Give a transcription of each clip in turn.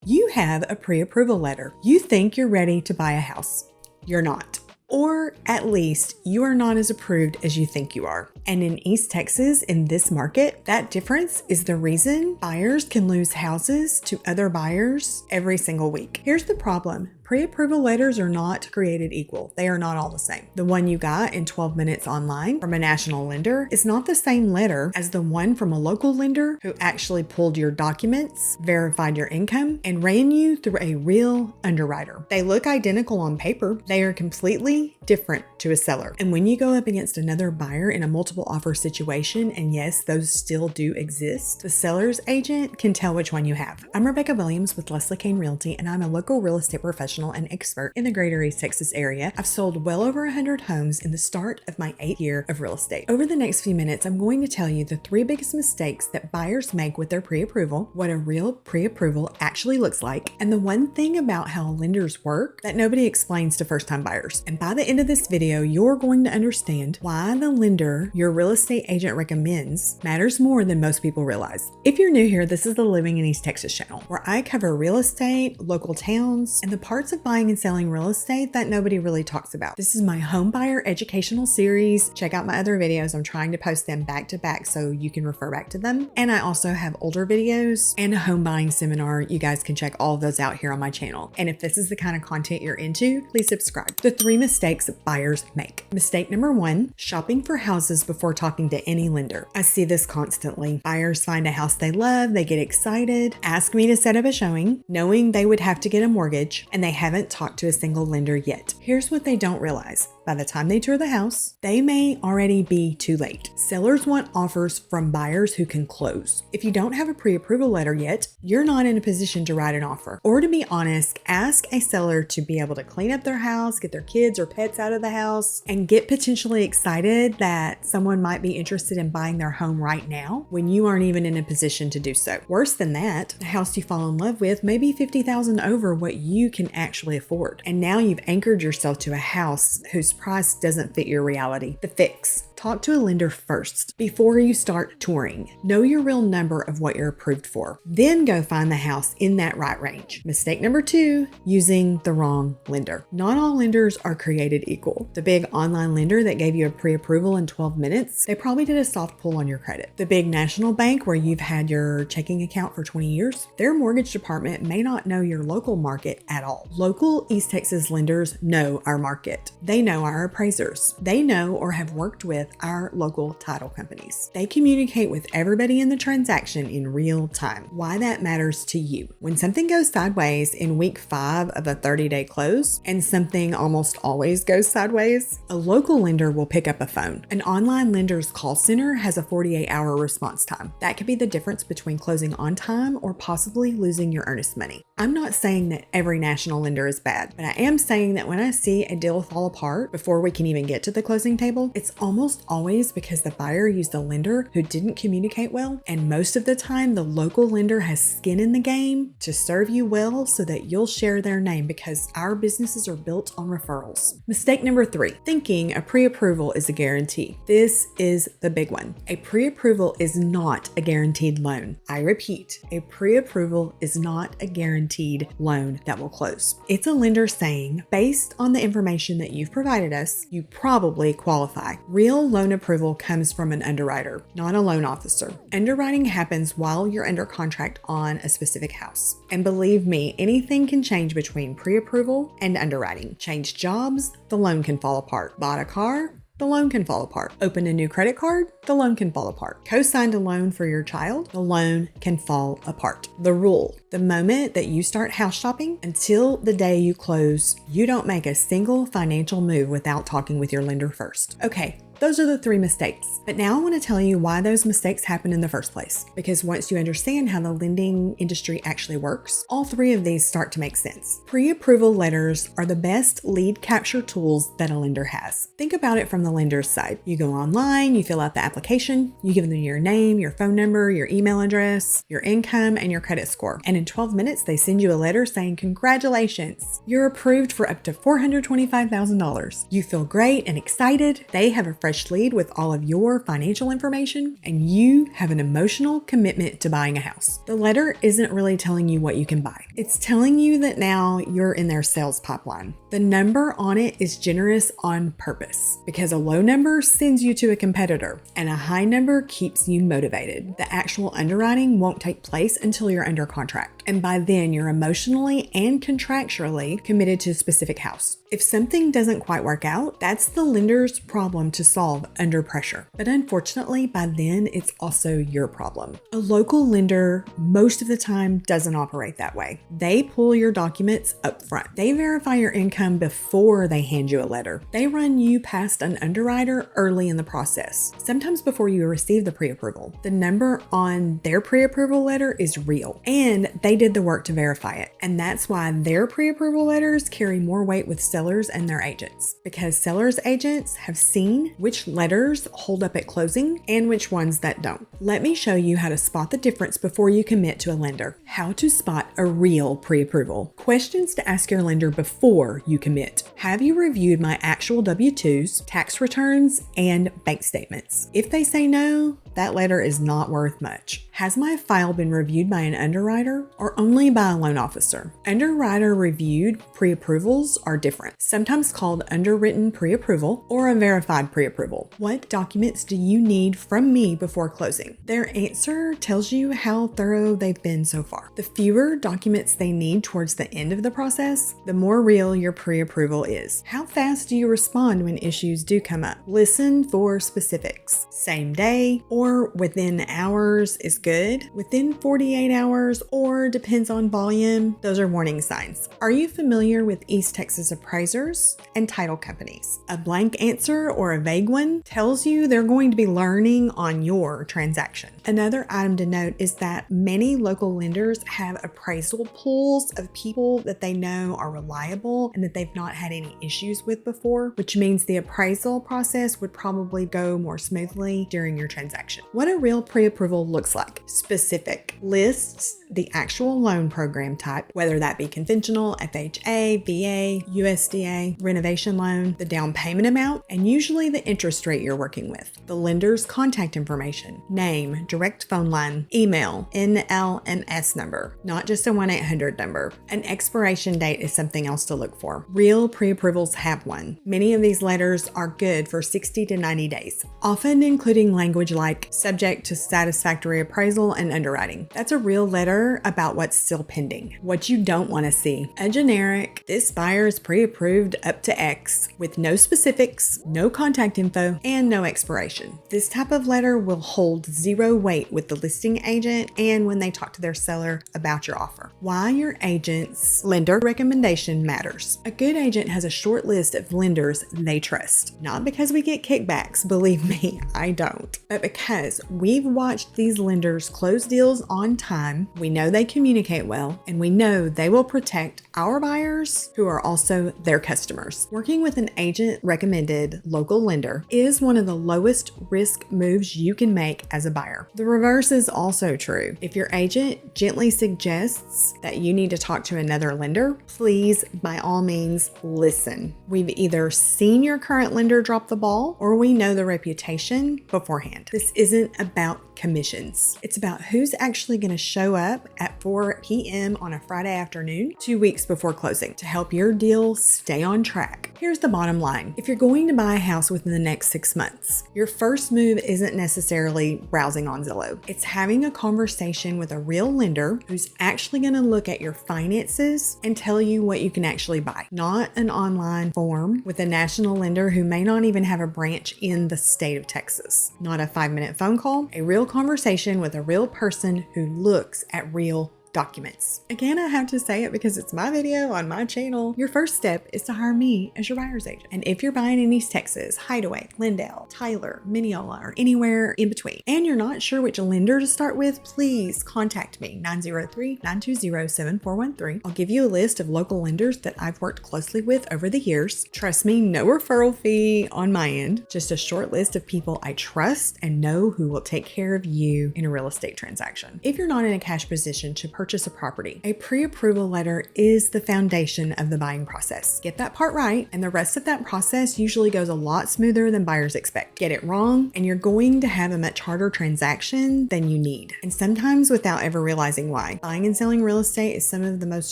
You have a pre-approval letter. You think you're ready to buy a house. You're not. Or at least you are not as approved as you think you are. And in East Texas, in this market, that difference is the reason buyers can lose houses to other buyers every single week. Here's the problem. Pre-approval letters are not created equal. They are not all the same. The one you got in 12 minutes online from a national lender is not the same letter as the one from a local lender who actually pulled your documents, verified your income, and ran you through a real underwriter. They look identical on paper. They are completely different to a seller. And when you go up against another buyer in a multiple offer situation, and yes, those still do exist, the seller's agent can tell which one you have. I'm Rebecca Williams with Leslie Kane Realty, and I'm a local real estate professional and expert in the greater East Texas area. I've sold well over 100 homes in the start of my 8th year of real estate. Over the next few minutes, I'm going to tell you the 3 biggest mistakes that buyers make with their pre-approval, what a real pre-approval actually looks like, and the one thing about how lenders work that nobody explains to first-time buyers. And by the end of this video, you're going to understand why the lender your real estate agent recommends matters more than most people realize. If you're new here, this is the Living in East Texas channel, where I cover real estate, local towns, and the parts of buying and selling real estate that nobody really talks about. This is my home buyer educational series. Check out my other videos. I'm trying to post them back to back so you can refer back to them. And I also have older videos and a home buying seminar. You guys can check all of those out here on my channel. And if this is the kind of content you're into, please subscribe. The 3 mistakes buyers make. Mistake number 1, shopping for houses before talking to any lender. I see this constantly. Buyers find a house they love, they get excited, ask me to set up a showing, knowing they would have to get a mortgage, and they haven't talked to a single lender yet. Here's what they don't realize. By the time they tour the house, they may already be too late. Sellers want offers from buyers who can close. If you don't have a pre-approval letter yet, you're not in a position to write an offer. Or to be honest, ask a seller to be able to clean up their house, get their kids or pets out of the house, and get potentially excited that someone might be interested in buying their home right now when you aren't even in a position to do so. Worse than that, the house you fall in love with may be $50,000 over what you can actually afford. And now you've anchored yourself to a house whose price doesn't fit your reality. The fix. Talk to a lender first before you start touring. Know your real number of what you're approved for. Then go find the house in that right range. Mistake number 2, using the wrong lender. Not all lenders are created equal. The big online lender that gave you a pre-approval in 12 minutes, they probably did a soft pull on your credit. The big national bank where you've had your checking account for 20 years, their mortgage department may not know your local market at all. Local East Texas lenders know our market. They know our appraisers. They know or have worked with our local title companies. They communicate with everybody in the transaction in real time. Why that matters to you. When something goes sideways in week 5 of a 30-day close, and something almost always goes sideways, a local lender will pick up a phone. An online lender's call center has a 48-hour response time. That could be the difference between closing on time or possibly losing your earnest money. I'm not saying that every national lender is bad, but I am saying that when I see a deal fall apart before we can even get to the closing table, it's almost always because the buyer used a lender who didn't communicate well, and most of the time the local lender has skin in the game to serve you well so that you'll share their name, because our businesses are built on referrals. Mistake number 3, thinking a pre-approval is a guarantee. This is the big one. A pre-approval is not a guaranteed loan. I repeat, a pre-approval is not a guaranteed loan that will close. It's a lender saying, based on the information that you've provided us, you probably qualify. Real loan approval comes from an underwriter, not a loan officer. Underwriting happens while you're under contract on a specific house. And believe me, anything can change between pre-approval and underwriting. Change jobs, the loan can fall apart. Bought a car, the loan can fall apart. Opened a new credit card, the loan can fall apart. Co-signed a loan for your child, the loan can fall apart. The rule: the moment that you start house shopping until the day you close, you don't make a single financial move without talking with your lender first. Okay, those are the 3 mistakes. But now I want to tell you why those mistakes happen in the first place. Because once you understand how the lending industry actually works, all 3 of these start to make sense. Pre-approval letters are the best lead capture tools that a lender has. Think about it from the lender's side. You go online, you fill out the application, you give them your name, your phone number, your email address, your income, and your credit score. And in 12 minutes, they send you a letter saying, congratulations, you're approved for up to $425,000. You feel great and excited. They have a fresh fresh lead with all of your financial information, and you have an emotional commitment to buying a house. The letter isn't really telling you what you can buy. It's telling you that now you're in their sales pipeline. The number on it is generous on purpose because a low number sends you to a competitor and a high number keeps you motivated. The actual underwriting won't take place until you're under contract, and by then you're emotionally and contractually committed to a specific house. If something doesn't quite work out, that's the lender's problem to solve under pressure. But unfortunately, by then it's also your problem. A local lender most of the time doesn't operate that way. They pull your documents up front. They verify your income before they hand you a letter. They run you past an underwriter early in the process, sometimes before you receive the pre-approval. The number on their pre-approval letter is real, and they did the work to verify it. And that's why their pre-approval letters carry more weight with sellers and their agents, because sellers' agents have seen which letters hold up at closing and which ones that don't. Let me show you how to spot the difference before you commit to a lender. How to spot a real pre-approval. Questions to ask your lender before you commit. Have you reviewed my actual W-2s, tax returns, and bank statements? If they say no, that letter is not worth much. Has my file been reviewed by an underwriter or only by a loan officer? Underwriter reviewed pre-approvals are different, sometimes called underwritten pre-approval or a verified pre-approval. What documents do you need from me before closing? Their answer tells you how thorough they've been so far. The fewer documents they need towards the end of the process, the more real your pre-approval is. How fast do you respond when issues do come up? Listen for specifics. Same day or within hours is good. Within 48 hours or depends on volume, those are warning signs. Are you familiar with East Texas appraisers and title companies? A blank answer or a vague one tells you they're going to be learning on your transaction. Another item to note is that many local lenders have appraisal pools of people that they know are reliable and that they've not had any issues with before, which means the appraisal process would probably go more smoothly during your transaction. What a real pre-approval looks like. Specific. Lists the actual loan program type, whether that be conventional, FHA, VA, USDA, renovation loan, the down payment amount, and usually the interest rate you're working with. The lender's contact information, name, direct phone line, email, NLMS number, not just a 1-800 number. An expiration date is something else to look for. Real pre-approvals have one. Many of these letters are good for 60 to 90 days, often including language like subject to satisfactory appraisal and underwriting. That's a real letter about what's still pending. What you don't want to see. A generic, this buyer is pre-approved up to X with no specifics, no contact info, and no expiration. This type of letter will hold zero weight with the listing agent and when they talk to their seller about your offer. Why your agent's lender recommendation matters. A good agent has a short list of lenders they trust. Not because we get kickbacks, believe me, I don't, but because we've watched these lenders close deals on time, we know they communicate well, and we know they will protect our buyers who are also their customers. Working with an agent-recommended local lender is one of the lowest risk moves you can make as a buyer. The reverse is also true. If your agent gently suggests that you need to talk to another lender, please, by all means, listen. We've either seen your current lender drop the ball or we know the reputation beforehand. This isn't about commissions. It's about who's actually going to show up at 4 p.m. on a Friday afternoon 2 weeks before closing to help your deal stay on track. Here's the bottom line. If you're going to buy a house within the next 6 months, your first move isn't necessarily browsing on Zillow. It's having a conversation with a real lender who's actually going to look at your finances and tell you what you can actually buy, not an online form with a national lender who may not even have a branch in the state of Texas. Not a 5-minute phone call, a real conversation with a real person who looks at real documents. Again, I have to say it because it's my video on my channel. Your first step is to hire me as your buyer's agent. And if you're buying in East Texas, Hideaway, Glendale, Tyler, Mineola, or anywhere in between, and you're not sure which lender to start with, please contact me, 903-920-7413. I'll give you a list of local lenders that I've worked closely with over the years. Trust me, no referral fee on my end, just a short list of people I trust and know who will take care of you in a real estate transaction. If you're not in a cash position to purchase a property. A pre-approval letter is the foundation of the buying process. Get that part right, and the rest of that process usually goes a lot smoother than buyers expect. Get it wrong, and you're going to have a much harder transaction than you need, and sometimes without ever realizing why. Buying and selling real estate is some of the most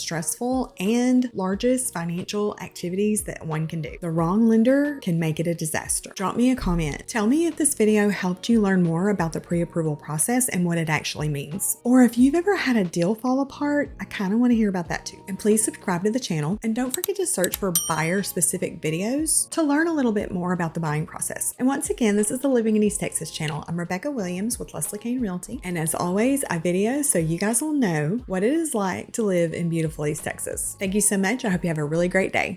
stressful and largest financial activities that one can do. The wrong lender can make it a disaster. Drop me a comment. Tell me if this video helped you learn more about the pre-approval process and what it actually means. Or if you've ever had a deal fall apart, I kind of want to hear about that too. And please subscribe to the channel, and don't forget to search for buyer-specific videos to learn a little bit more about the buying process. And once again, this is the Living in East Texas channel. I'm Rebecca Williams with Leslie Kane Realty. And as always, I video so you guys will know what it is like to live in beautiful East Texas. Thank you so much. I hope you have a really great day.